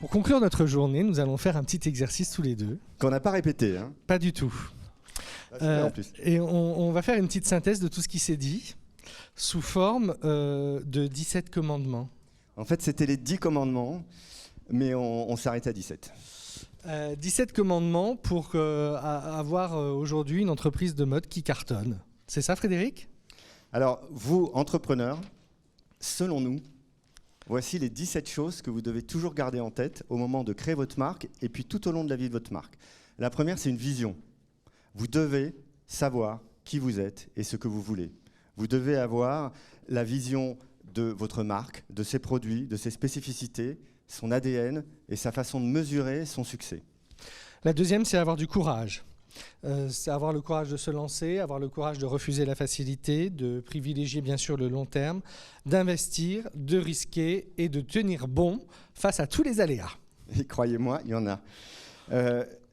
Pour conclure notre journée, nous allons faire un petit exercice tous les deux. Qu'on n'a pas répété. Hein. Pas du tout. En plus. Et on va faire une petite synthèse de tout ce qui s'est dit sous forme de 17 commandements. En fait, c'était les 10 commandements, mais on s'arrête à 17. 17 commandements pour avoir aujourd'hui une entreprise de mode qui cartonne. C'est ça, Frédéric ? Alors, vous, entrepreneurs, selon nous, voici les 17 choses que vous devez toujours garder en tête au moment de créer votre marque et puis tout au long de la vie de votre marque. La première, c'est une vision. Vous devez savoir qui vous êtes et ce que vous voulez. Vous devez avoir la vision de votre marque, de ses produits, de ses spécificités, son ADN et sa façon de mesurer son succès. La deuxième, c'est avoir du courage. C'est avoir le courage de se lancer, avoir le courage de refuser la facilité, de privilégier bien sûr le long terme, d'investir, de risquer et de tenir bon face à tous les aléas. Et croyez-moi, il y en a.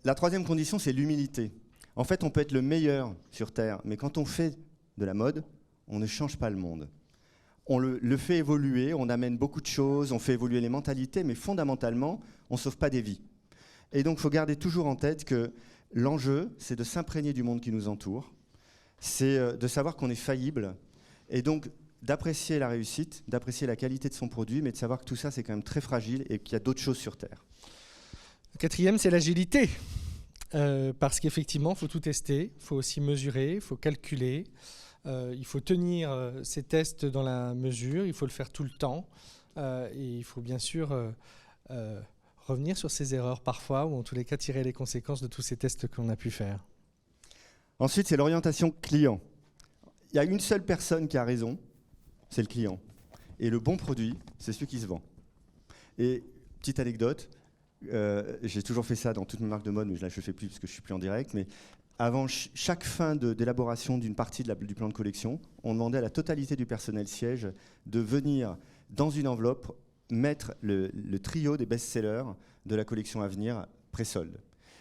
La troisième condition, c'est l'humilité. En fait, on peut être le meilleur sur Terre, mais quand on fait de la mode, on ne change pas le monde. On le fait évoluer, on amène beaucoup de choses, on fait évoluer les mentalités, mais fondamentalement, on ne sauve pas des vies. Et donc, il faut garder toujours en tête que l'enjeu, c'est de s'imprégner du monde qui nous entoure, c'est de savoir qu'on est faillible, et donc d'apprécier la réussite, d'apprécier la qualité de son produit, mais de savoir que tout ça, c'est quand même très fragile et qu'il y a d'autres choses sur Terre. Le quatrième, c'est l'agilité. Parce qu'effectivement, il faut tout tester, il faut aussi mesurer, il faut calculer, il faut tenir ces tests dans la mesure, il faut le faire tout le temps, et il faut bien sûr revenir sur ses erreurs parfois, ou en tous les cas tirer les conséquences de tous ces tests qu'on a pu faire. Ensuite, c'est l'orientation client. Il y a une seule personne qui a raison, c'est le client. Et le bon produit, c'est celui qui se vend. Et petite anecdote, j'ai toujours fait ça dans toutes mes marques de mode, mais là je ne fais plus parce que je ne suis plus en direct, mais avant chaque fin d'élaboration d'une partie du plan de collection, on demandait à la totalité du personnel siège de venir dans une enveloppe mettre le trio des best-sellers de la collection à venir pré-solde.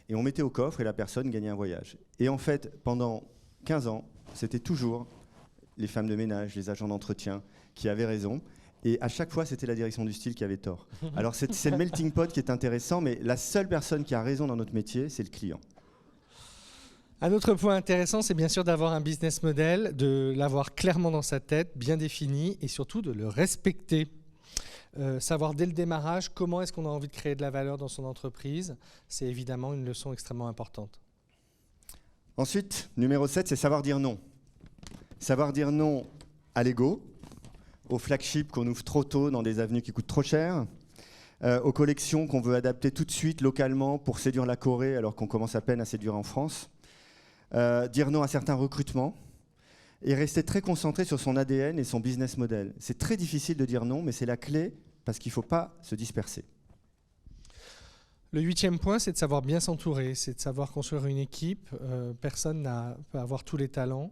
Et on mettait au coffre et la personne gagnait un voyage. Et en fait, pendant 15 ans, c'était toujours les femmes de ménage, les agents d'entretien qui avaient raison. Et à chaque fois, c'était la direction du style qui avait tort. Alors c'est le melting pot qui est intéressant, mais la seule personne qui a raison dans notre métier, c'est le client. Un autre point intéressant, c'est bien sûr d'avoir un business model, de l'avoir clairement dans sa tête, bien défini, et surtout de le respecter. Savoir dès le démarrage comment est-ce qu'on a envie de créer de la valeur dans son entreprise, c'est évidemment une leçon extrêmement importante. Ensuite, numéro 7, c'est savoir dire non. Savoir dire non à l'ego, aux flagships qu'on ouvre trop tôt dans des avenues qui coûtent trop cher, aux collections qu'on veut adapter tout de suite localement pour séduire la Corée alors qu'on commence à peine à séduire en France, dire non à certains recrutements et rester très concentré sur son ADN et son business model. C'est très difficile de dire non, mais c'est la clé parce qu'il ne faut pas se disperser. Le 8e point, c'est de savoir bien s'entourer, c'est de savoir construire une équipe. Personne peut avoir tous les talents.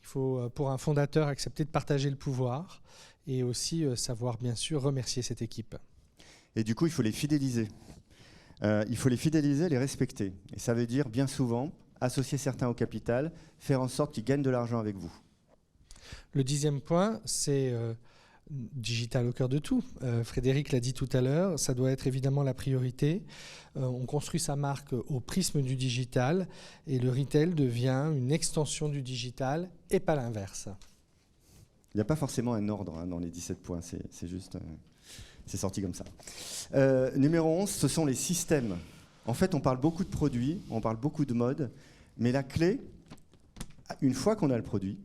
Il faut, pour un fondateur, accepter de partager le pouvoir et aussi savoir, bien sûr, remercier cette équipe. Et du coup, il faut les fidéliser. Il faut les fidéliser, les respecter. Et ça veut dire, bien souvent, associer certains au capital, faire en sorte qu'ils gagnent de l'argent avec vous. Le 10e point, c'est digital au cœur de tout. Frédéric l'a dit tout à l'heure, ça doit être évidemment la priorité. On construit sa marque au prisme du digital et le retail devient une extension du digital et pas l'inverse. Il n'y a pas forcément un ordre dans les 17 points, c'est juste... c'est sorti comme ça. Numéro 11, ce sont les systèmes. En fait, on parle beaucoup de produits, on parle beaucoup de mode, mais la clé, une fois qu'on a le produit,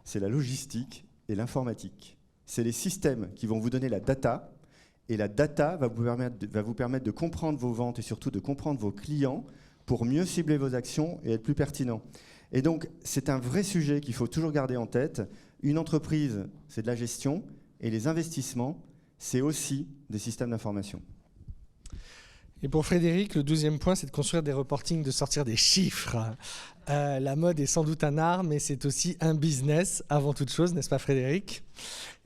c'est la logistique et l'informatique. C'est les systèmes qui vont vous donner la data, et la data va vous permettre de comprendre vos ventes et surtout de comprendre vos clients pour mieux cibler vos actions et être plus pertinent. Et donc, c'est un vrai sujet qu'il faut toujours garder en tête. Une entreprise, c'est de la gestion, et les investissements, c'est aussi des systèmes d'information. Et pour Frédéric, le 12e point, c'est de construire des reportings, de sortir des chiffres. La mode est sans doute un art, mais c'est aussi un business avant toute chose, n'est-ce pas Frédéric ?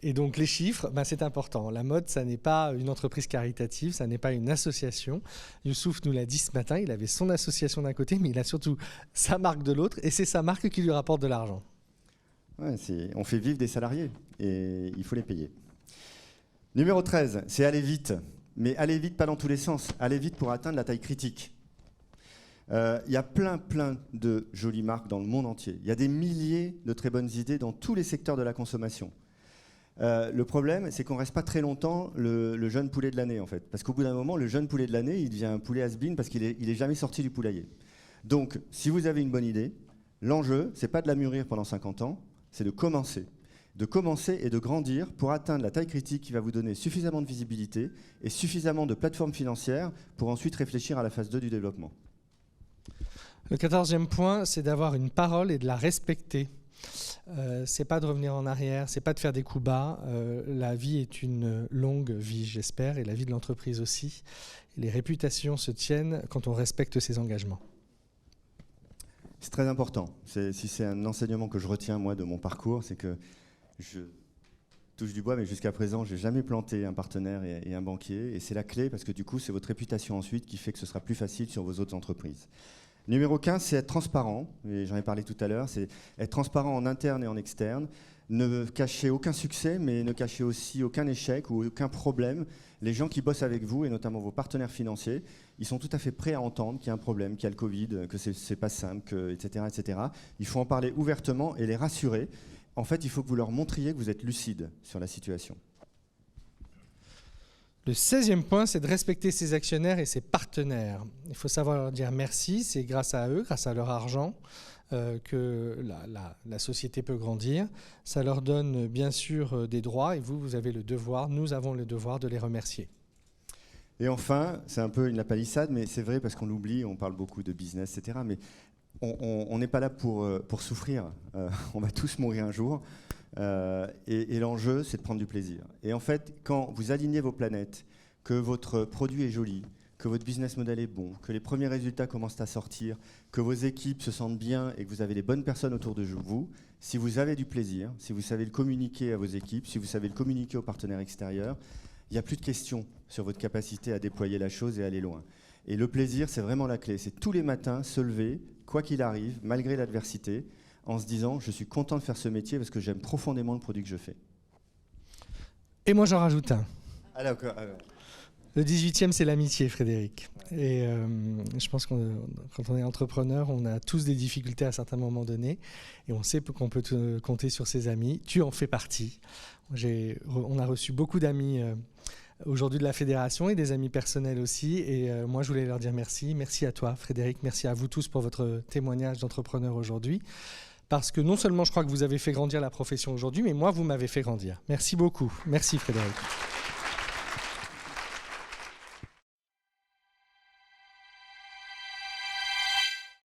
Et donc les chiffres, c'est important. La mode, ça n'est pas une entreprise caritative, ça n'est pas une association. Youssouf nous l'a dit ce matin, il avait son association d'un côté, mais il a surtout sa marque de l'autre, et c'est sa marque qui lui rapporte de l'argent. Ouais, on fait vivre des salariés, et il faut les payer. Numéro 13, c'est aller vite. Mais allez vite, pas dans tous les sens. Allez vite pour atteindre la taille critique. Il y a plein de jolies marques dans le monde entier. Il y a des milliers de très bonnes idées dans tous les secteurs de la consommation. Le problème, c'est qu'on ne reste pas très longtemps le jeune poulet de l'année, en fait. Parce qu'au bout d'un moment, le jeune poulet de l'année, il devient un poulet has-been parce qu'il est jamais sorti du poulailler. Donc, si vous avez une bonne idée, l'enjeu, c'est pas de la mûrir pendant 50 ans, c'est de commencer. De commencer et de grandir pour atteindre la taille critique qui va vous donner suffisamment de visibilité et suffisamment de plateformes financières pour ensuite réfléchir à la phase 2 du développement. Le 14e point, c'est d'avoir une parole et de la respecter. C'est pas de revenir en arrière, c'est pas de faire des coups bas. La vie est une longue vie, j'espère, et la vie de l'entreprise aussi. Et les réputations se tiennent quand on respecte ses engagements. C'est très important. Si c'est un enseignement que je retiens, moi, de mon parcours, c'est que je touche du bois, mais jusqu'à présent, je n'ai jamais planté un partenaire et un banquier. Et c'est la clé, parce que du coup, c'est votre réputation ensuite qui fait que ce sera plus facile sur vos autres entreprises. Numéro 15, c'est être transparent. Et j'en ai parlé tout à l'heure. C'est être transparent en interne et en externe. Ne cacher aucun succès, mais ne cacher aussi aucun échec ou aucun problème. Les gens qui bossent avec vous, et notamment vos partenaires financiers, ils sont tout à fait prêts à entendre qu'il y a un problème, qu'il y a le Covid, que c'est pas simple, etc., etc. Il faut en parler ouvertement et les rassurer. En fait, il faut que vous leur montriez que vous êtes lucide sur la situation. Le 16e point, c'est de respecter ses actionnaires et ses partenaires. Il faut savoir leur dire merci, c'est grâce à eux, grâce à leur argent, que la société peut grandir. Ça leur donne bien sûr des droits et vous avez le devoir, nous avons le devoir de les remercier. Et enfin, c'est un peu une palissade, mais c'est vrai parce qu'on l'oublie, on parle beaucoup de business, etc. Mais on n'est pas là pour souffrir. On va tous mourir un jour. Et l'enjeu, c'est de prendre du plaisir. Et en fait, quand vous alignez vos planètes, que votre produit est joli, que votre business model est bon, que les premiers résultats commencent à sortir, que vos équipes se sentent bien et que vous avez les bonnes personnes autour de vous, si vous avez du plaisir, si vous savez le communiquer à vos équipes, si vous savez le communiquer aux partenaires extérieurs, il n'y a plus de questions sur votre capacité à déployer la chose et aller loin. Et le plaisir, c'est vraiment la clé. C'est tous les matins se lever, quoi qu'il arrive, malgré l'adversité, en se disant « je suis content de faire ce métier parce que j'aime profondément le produit que je fais ». Et moi, j'en rajoute un. Ah, d'accord. Le 18e, c'est l'amitié, Frédéric. Et je pense que quand on est entrepreneur, on a tous des difficultés à certains moments donnés. Et on sait qu'on peut compter sur ses amis. Tu en fais partie. On a reçu beaucoup d'amis aujourd'hui de la fédération et des amis personnels aussi. Et moi, je voulais leur dire merci. Merci à toi, Frédéric. Merci à vous tous pour votre témoignage d'entrepreneur aujourd'hui. Parce que non seulement je crois que vous avez fait grandir la profession aujourd'hui, mais moi, vous m'avez fait grandir. Merci beaucoup. Merci, Frédéric.